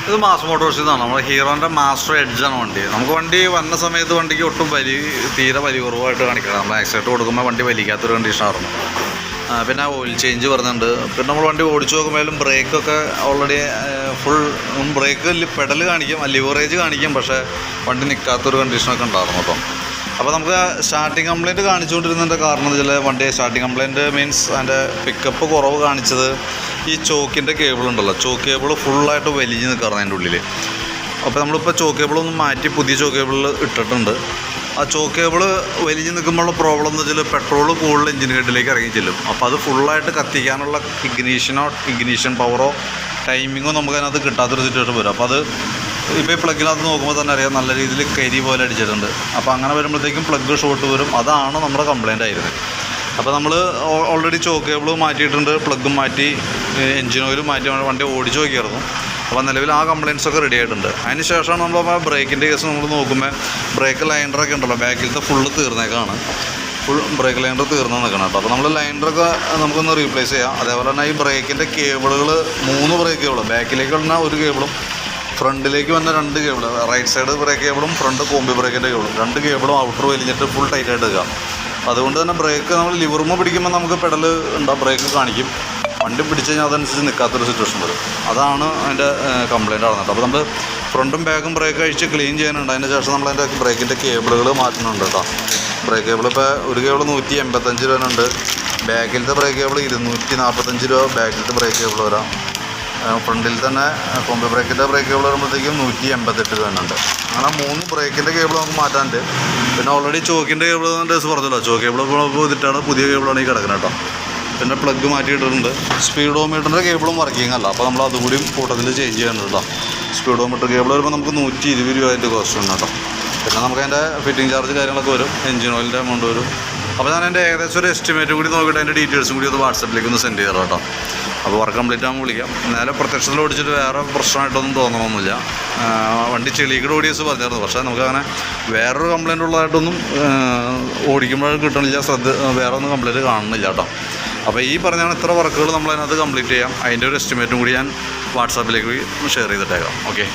ഇത് മാസ് മോട്ടോഴ്സിൽ നിന്നാണ്. നമ്മുടെ ഹീറോൻ്റെ മാസ്റ്റർ എഡ്ജാണ് വണ്ടി. നമുക്ക് വണ്ടി വന്ന സമയത്ത് വണ്ടിക്ക് ഒട്ടും തീരെ വലി കുറവായിട്ട് കാണിക്കണം. നമ്മൾ ആക്സിഡൻറ്റ് കൊടുക്കുമ്പോൾ വണ്ടി വലിക്കാത്തൊരു കണ്ടീഷനായിരുന്നു. പിന്നെ ഓയിൽ ചേഞ്ച് വരുന്നുണ്ട്. പിന്നെ നമ്മൾ വണ്ടി ഓടിച്ചു നോക്കുമ്പോഴും ബ്രേക്കൊക്കെ ഓൾറെഡി ഫുൾ ബ്രേക്ക് പെഡൽ കാണിക്കും, ലിവറേജ് കാണിക്കും, പക്ഷേ വണ്ടി നിൽക്കാത്തൊരു കണ്ടീഷനൊക്കെ ഉണ്ടായിരുന്നു കേട്ടോ. അപ്പോൾ നമുക്ക് സ്റ്റാർട്ടിങ് കംപ്ലയിൻറ്റ് കാണിച്ചുകൊണ്ടിരുന്നതിൻ്റെ കാരണം എന്ന് വെച്ചാൽ വണ്ടി സ്റ്റാർട്ടിങ് കംപ്ലയിൻറ്റ് മീൻസ് അതിൻ്റെ പിക്കപ്പ് കുറവ് കാണിച്ചത് ഈ ചോക്കിൻ്റെ കേബിൾ ഉണ്ടല്ലോ, ചോക്ക് കേബിൾ ഫുള്ളായിട്ട് വലിഞ്ഞ് നിൽക്കാറുണ്ട് അതിൻ്റെ ഉള്ളിൽ. അപ്പോൾ നമ്മളിപ്പോൾ ചോക്ക് കേബിളൊന്ന് മാറ്റി പുതിയ ചോക്ക് കേബിളിൽ ഇട്ടിട്ടുണ്ട്. ആ ചോക്ക് കേബിൾ വലിഞ്ഞ് നിൽക്കുമ്പോഴുള്ള പ്രോബ്ലം എന്ന് വെച്ചാൽ പെട്രോൾ കൂടുതൽ എഞ്ചിൻ ഹെഡിലേക്ക് ഇറങ്ങി ചെല്ലും. അപ്പോൾ അത് ഫുള്ളായിട്ട് കത്തിക്കാനുള്ള ഇഗ്നീഷൻ പവറോ ടൈമിങ്ങോ നമുക്ക് അതിനകത്ത് കിട്ടാത്തൊരു സിറ്റുവേഷൻ വരും. അപ്പോൾ അത് ഇപ്പോൾ ഈ പ്ലഗിനകത്ത് നോക്കുമ്പോൾ തന്നെ അറിയാം നല്ല രീതിയിൽ കരി പോലെ അടിച്ചിട്ടുണ്ട്. അപ്പോൾ അങ്ങനെ വരുമ്പോഴത്തേക്കും പ്ലഗ് ഷോർട്ട് വരും. അതാണ് നമ്മുടെ കംപ്ലയിൻ്റ് ആയിരുന്നത്. അപ്പോൾ നമ്മൾ ഓൾറെഡി ചോക്ക് കേബിൾ മാറ്റിയിട്ടുണ്ട്, പ്ലഗും മാറ്റി, എഞ്ചിൻ ഓയിലും മാറ്റി വണ്ടി ഓടിച്ച് നോക്കിയായിരുന്നു. അപ്പോൾ നിലവിൽ ആ കംപ്ലയിൻറ്റ്സൊക്കെ റെഡി ആയിട്ടുണ്ട്. അതിന് ശേഷമാണ് നമ്മൾ ബ്രേക്കിൻ്റെ കേസ് നമ്മൾ നോക്കുമ്പോൾ ബ്രേക്ക് ലൈനറൊക്കെ ഉണ്ടല്ലോ ബാക്കിലത്തെ ഫുള്ള് തീർന്നേക്കാണ്. ഫുൾ ബ്രേക്ക് ലൈനർ തീർന്ന് നിൽക്കണം കേട്ടോ. അപ്പോൾ നമ്മൾ ലൈനറൊക്കെ നമുക്കൊന്ന് റീപ്ലേസ് ചെയ്യാം. അതേപോലെ തന്നെ ഈ ബ്രേക്കിൻ്റെ കേബിളുകൾ 3 ബ്രേക്ക് കേബിൾ, ബാക്കിലേക്ക് വന്ന ഒരു കേബിളും ഫ്രണ്ടിലേക്ക് വന്ന 2 കേബിൾ, റൈറ്റ് സൈഡ് ബ്രേക്ക് കേബിളും ഫ്രണ്ട് കോമ്പി ബ്രേക്കിൻ്റെ കേബിളും, 2 കേബിളും ഔട്ടർ വലിഞ്ഞിട്ട് ഫുൾ ടൈറ്റായിട്ട് എടുക്കുക. അതുകൊണ്ട് തന്നെ ബ്രേക്ക് നമ്മൾ ലിവറുമ്പോൾ പിടിക്കുമ്പോൾ നമുക്ക് പെഡൽ ഉണ്ടാവും, ബ്രേക്ക് കാണിക്കും. വണ്ടി പിടിച്ച് കഴിഞ്ഞാൽ അതനുസരിച്ച് നിൽക്കാത്തൊരു സിറ്റുവേഷൻ വരും. അതാണ് അതിൻ്റെ കംപ്ലയിൻ്റ് ആവുന്നത്. അപ്പോൾ നമ്മൾ ഫ്രണ്ടും ബാക്കും ബ്രേക്ക് അഴിച്ച് ക്ലീൻ ചെയ്യാനുണ്ട്. അതിന് ശേഷം നമ്മൾ അതിൻ്റെ ബ്രേക്കിൻ്റെ കേബിളുകൾ മാറ്റുന്നുണ്ട് കേട്ടോ. ബ്രേക്ക് കേബിൾ ഇപ്പോൾ ഒരു കേബിൾ 185 രൂപയുണ്ട്. ബാക്കിലത്തെ ബ്രേക്ക് കേബിൾ 245 രൂപ ബാക്കിലത്തെ ബ്രേക്ക് കേബിൾ വരാം. ഫ്രണ്ടിൽ തന്നെ കോമ്പി ബ്രേക്കിൻ്റെ ബ്രേക്ക് കേബിൾ വരുമ്പോഴത്തേക്കും 188 രൂപയുണ്ട്. അങ്ങനെ 3 ബ്രേക്കിൻ്റെ കേബിൾ നമുക്ക് മാറ്റാനുണ്ട്. പിന്നെ ഓൾറെഡി ചോക്കിൻ്റെ കേബിൾ ഡേസ് പറഞ്ഞല്ലോ, ചോക്ക് കേബിൾ ഇപ്പോൾ ഇതിട്ടാണ് പുതിയ കേബിളാണ് ഈ കിടക്കുന്നത് കേട്ടോ. പിന്നെ പ്ലഗ് മാറ്റിയിട്ടുണ്ട്. സ്പീഡോമീറ്ററിൻ്റെ കേബിളും വർക്കിംഗ് അല്ല, അപ്പോൾ നമ്മൾ അതുകൂടിയും കൂട്ടത്തിൽ ചേഞ്ച് ചെയ്യാനുണ്ട് കേട്ടോ. സ്പീഡോമീറ്റർ കേബിൾ വരുമ്പോൾ നമുക്ക് 120 രൂപ അതിൻ്റെ കോസ്റ്റ് ഉണ്ട് കേട്ടോ. പിന്നെ നമുക്ക് അതിൻ്റെ ഫിറ്റിംഗ് ചാർജ് കാര്യങ്ങളൊക്കെ വരും, എഞ്ചിൻ ഓയിലിൻ്റെ എമൗണ്ട് വരും. അപ്പോൾ ഞാൻ എൻ്റെ ഏകദേശം ഒരു എസ്റ്റിമേറ്റ് കൂടി നോക്കിയിട്ട് അതിൻ്റെ ഡീറ്റെയിൽസും കൂടി ഒന്ന് വാട്സപ്പിലേക്ക് ഒന്ന് സെൻഡ് ചെയ്തോ കേട്ടോ. അപ്പോൾ വർക്ക് കംപ്ലീറ്റ് ആകുമ്പോൾ വിളിക്കാം. എന്നാലും പ്രത്യക്ഷത്തിൽ ഓടിച്ചിട്ട് വേറെ പ്രശ്നമായിട്ടൊന്നും തോന്നണമെന്നില്ല. വണ്ടി ചെളിക്കട് ഓടിയസ് പറഞ്ഞിരുന്നു, പക്ഷേ നമുക്കങ്ങനെ വേറൊരു കംപ്ലയിൻ്റ് ഉള്ളതായിട്ടൊന്നും ഓടിക്കുമ്പോഴും കിട്ടണില്ല, വേറെ ഒന്നും കംപ്ലയിൻറ്റ് കാണുന്നില്ല കേട്ടോ. അപ്പോൾ ഈ പറഞ്ഞാൽ ഇത്ര വർക്കുകൾ നമ്മളതിനകത്ത് കംപ്ലീറ്റ് ചെയ്യാം. അതിൻ്റെ ഒരു എസ്റ്റിമേറ്റും കൂടി ഞാൻ വാട്സാപ്പിലേക്ക് ഷെയർ ചെയ്തിട്ടേക്കാം. ഓക്കെ.